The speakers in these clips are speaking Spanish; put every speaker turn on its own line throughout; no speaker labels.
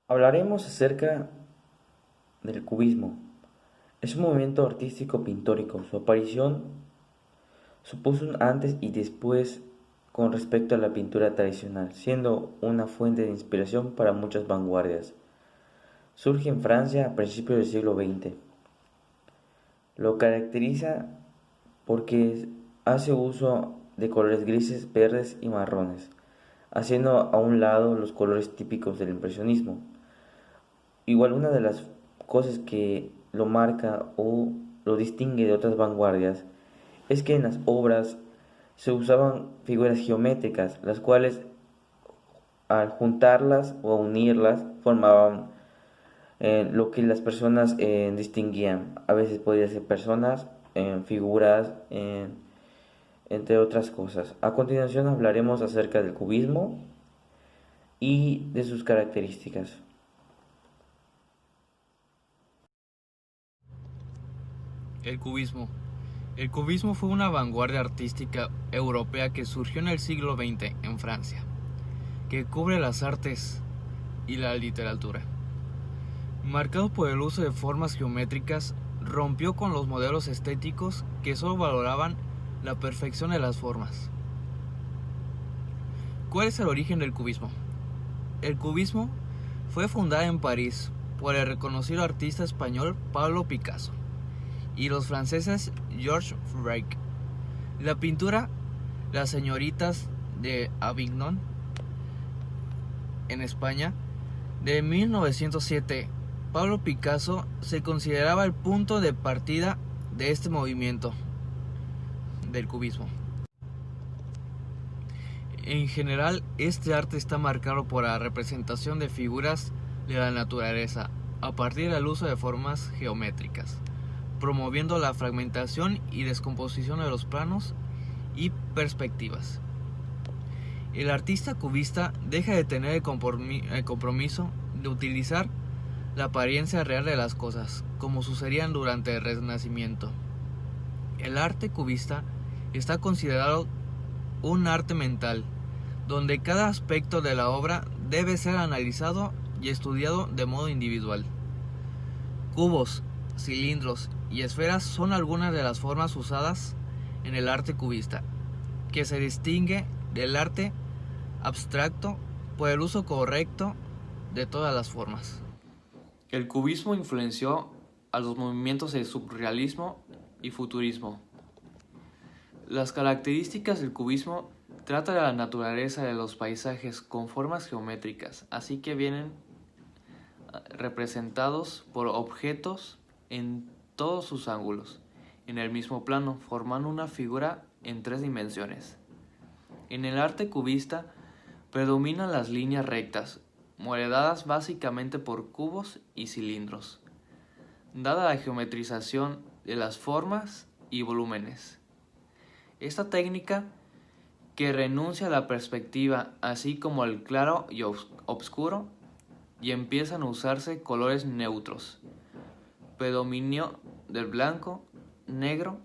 Hablaremos acerca del cubismo. Es un movimiento artístico pictórico. Su aparición supuso un antes y después con respecto a la pintura tradicional, siendo una fuente de inspiración para muchas vanguardias. Surge en Francia a principios del siglo XX. Lo caracteriza porque hace uso de colores grises, verdes y marrones, haciendo a un lado los colores típicos del impresionismo. Igual una de las cosas que lo marca o lo distingue de otras vanguardias es que en las obras se usaban figuras geométricas, las cuales al juntarlas o unirlas formaban lo que las personas distinguían. A veces podía ser personas, figuras, entre otras cosas. A continuación hablaremos acerca del cubismo y de sus características.
El cubismo. El cubismo fue una vanguardia artística europea que surgió en el siglo XX en Francia, que cubre las artes y la literatura. Marcado por el uso de formas geométricas, rompió con los modelos estéticos que solo valoraban la perfección de las formas. ¿Cuál es el origen del cubismo? El cubismo fue fundado en París por el reconocido artista español Pablo Picasso y los franceses Georges Braque. La pintura Las señoritas de Avignon, en España, de 1907, Pablo Picasso se consideraba el punto de partida de este movimiento del cubismo. En general, este arte está marcado por la representación de figuras de la naturaleza a partir del uso de formas geométricas, promoviendo la fragmentación y descomposición de los planos y perspectivas. El artista cubista deja de tener el compromiso de utilizar la apariencia real de las cosas, como sucedían durante el Renacimiento. El arte cubista está considerado un arte mental, donde cada aspecto de la obra debe ser analizado y estudiado de modo individual. Cubos, cilindros y esferas son algunas de las formas usadas en el arte cubista, que se distingue del arte abstracto por el uso correcto de todas las formas. El cubismo influenció a los movimientos de surrealismo y futurismo. Las características del cubismo trata de la naturaleza de los paisajes con formas geométricas, así que vienen representados por objetos en todos sus ángulos, en el mismo plano, formando una figura en 3 dimensiones. En el arte cubista predominan las líneas rectas, modeladas básicamente por cubos y cilindros, dada la geometrización de las formas y volúmenes. Esta técnica, que renuncia a la perspectiva así como al claro y oscuro, y empiezan a usarse colores neutros, predominio del blanco, negro,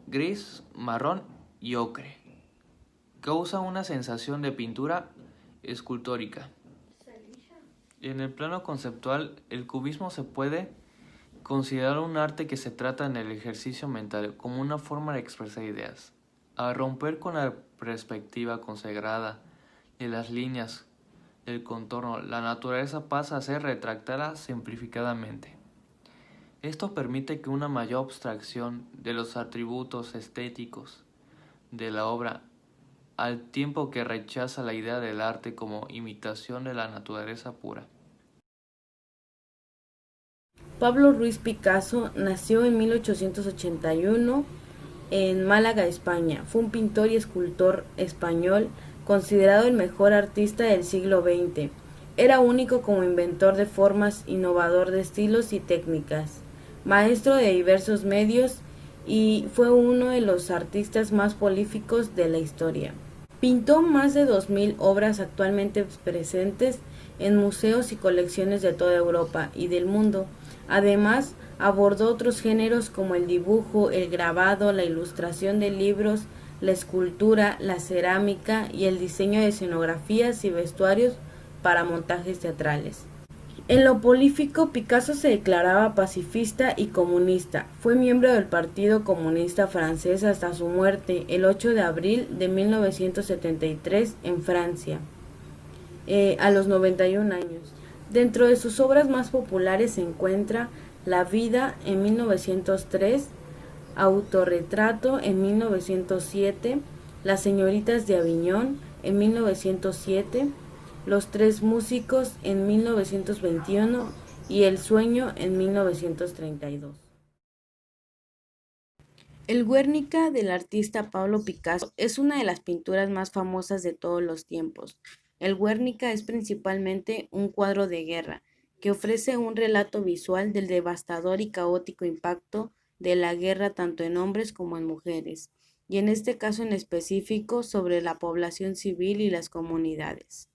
gris, marrón y ocre. Causa una sensación de pintura escultórica. En el plano conceptual, el cubismo se puede considerar un arte que se trata en el ejercicio mental como una forma de expresar ideas. Al romper con la perspectiva consagrada de las líneas del contorno, la naturaleza pasa a ser retratada simplificadamente. Esto permite que una mayor abstracción de los atributos estéticos de la obra, al tiempo que rechaza la idea del arte como imitación de la naturaleza pura.
Pablo Ruiz Picasso nació en 1881 en Málaga, España. Fue un pintor y escultor español considerado el mejor artista del siglo XX. Era único como inventor de formas, innovador de estilos y técnicas, maestro de diversos medios y fue uno de los artistas más prolíficos de la historia. Pintó más de 2000 obras actualmente presentes en museos y colecciones de toda Europa y del mundo. Además, abordó otros géneros como el dibujo, el grabado, la ilustración de libros, la escultura, la cerámica y el diseño de escenografías y vestuarios para montajes teatrales. En lo político, Picasso se declaraba pacifista y comunista. Fue miembro del Partido Comunista Francés hasta su muerte el 8 de abril de 1973 en Francia, a los 91 años. Dentro de sus obras más populares se encuentra La vida en 1903, Autorretrato en 1907, Las señoritas de Aviñón en 1907, Los tres músicos en 1921 y El sueño en 1932. El Guernica del artista Pablo Picasso es una de las pinturas más famosas de todos los tiempos. El Guernica es principalmente un cuadro de guerra que ofrece un relato visual del devastador y caótico impacto de la guerra tanto en hombres como en mujeres, y en este caso en específico sobre la población civil y las comunidades.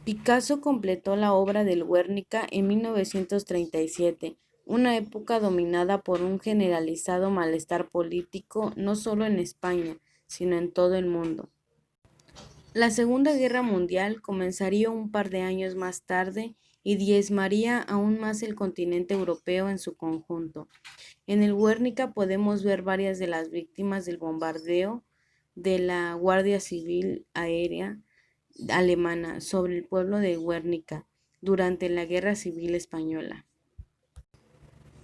Picasso completó la obra del Guernica en 1937, una época dominada por un generalizado malestar político no solo en España, sino en todo el mundo. La Segunda Guerra Mundial comenzaría un par de años más tarde y diezmaría aún más el continente europeo en su conjunto. En el Guernica podemos ver varias de las víctimas del bombardeo de la Guardia Civil Aérea alemana sobre el pueblo de Guernica durante la Guerra Civil Española.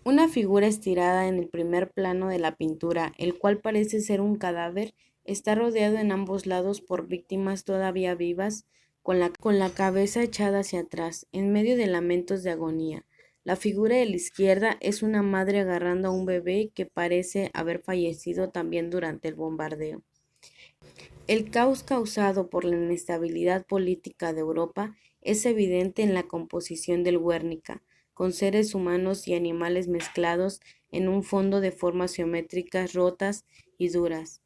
Una figura estirada en el primer plano de la pintura, el cual parece ser un cadáver, está rodeado en ambos lados por víctimas todavía vivas, con la cabeza echada hacia atrás, en medio de lamentos de agonía. La figura de la izquierda es una madre agarrando a un bebé que parece haber fallecido también durante el bombardeo. El caos causado por la inestabilidad política de Europa es evidente en la composición del Guernica, con seres humanos y animales mezclados en un fondo de formas geométricas rotas y duras,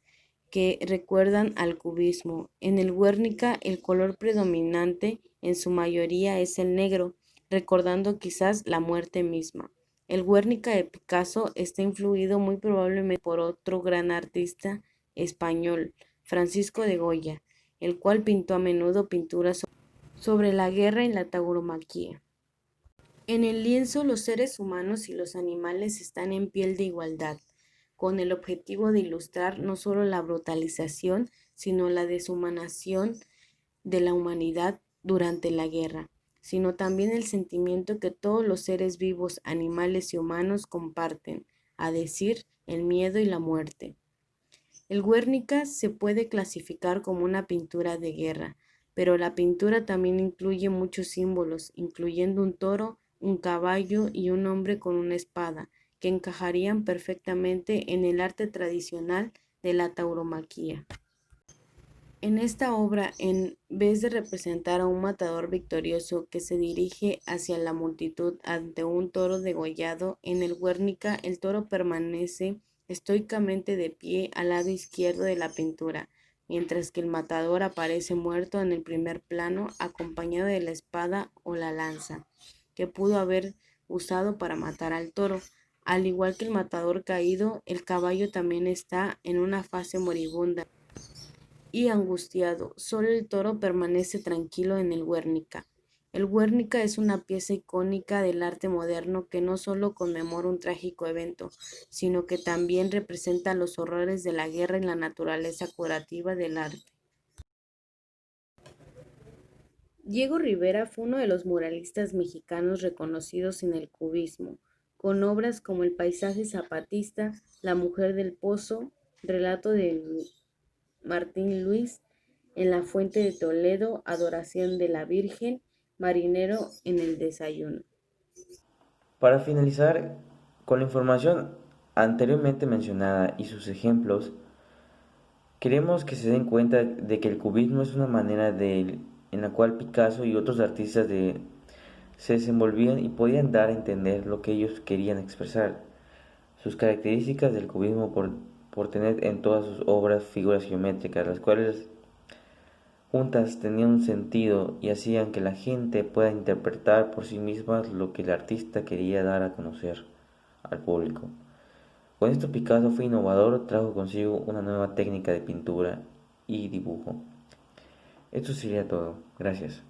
que recuerdan al cubismo. En el Guernica el color predominante en su mayoría es el negro, recordando quizás la muerte misma. El Guernica de Picasso está influido muy probablemente por otro gran artista español, Francisco de Goya, el cual pintó a menudo pinturas sobre la guerra y la tauromaquia. En el lienzo los seres humanos y los animales están en piel de igualdad, con el objetivo de ilustrar no solo la brutalización, sino la deshumanización de la humanidad durante la guerra, sino también el sentimiento que todos los seres vivos, animales y humanos comparten, a decir, el miedo y la muerte. El Guernica se puede clasificar como una pintura de guerra, pero la pintura también incluye muchos símbolos, incluyendo un toro, un caballo y un hombre con una espada, que encajarían perfectamente en el arte tradicional de la tauromaquia. En esta obra, en vez de representar a un matador victorioso que se dirige hacia la multitud ante un toro degollado, en el Guernica el toro permanece estoicamente de pie al lado izquierdo de la pintura, mientras que el matador aparece muerto en el primer plano acompañado de la espada o la lanza, que pudo haber usado para matar al toro. Al igual que el matador caído, el caballo también está en una fase moribunda y angustiado. Solo el toro permanece tranquilo en el Guernica. El Guernica es una pieza icónica del arte moderno que no solo conmemora un trágico evento, sino que también representa los horrores de la guerra y la naturaleza curativa del arte. Diego Rivera fue uno de los muralistas mexicanos reconocidos en el cubismo, con obras como El paisaje zapatista, La mujer del pozo, Relato de Martín Luis, En la fuente de Toledo, Adoración de la Virgen, Marinero en el desayuno.
Para finalizar, con la información anteriormente mencionada y sus ejemplos, queremos que se den cuenta de que el cubismo es una manera en la cual Picasso y otros artistas se desenvolvían y podían dar a entender lo que ellos querían expresar. Sus características del cubismo por tener en todas sus obras figuras geométricas, las cuales juntas tenían un sentido y hacían que la gente pueda interpretar por sí misma lo que el artista quería dar a conocer al público. Con esto Picasso fue innovador, trajo consigo una nueva técnica de pintura y dibujo. Esto sería todo. Gracias.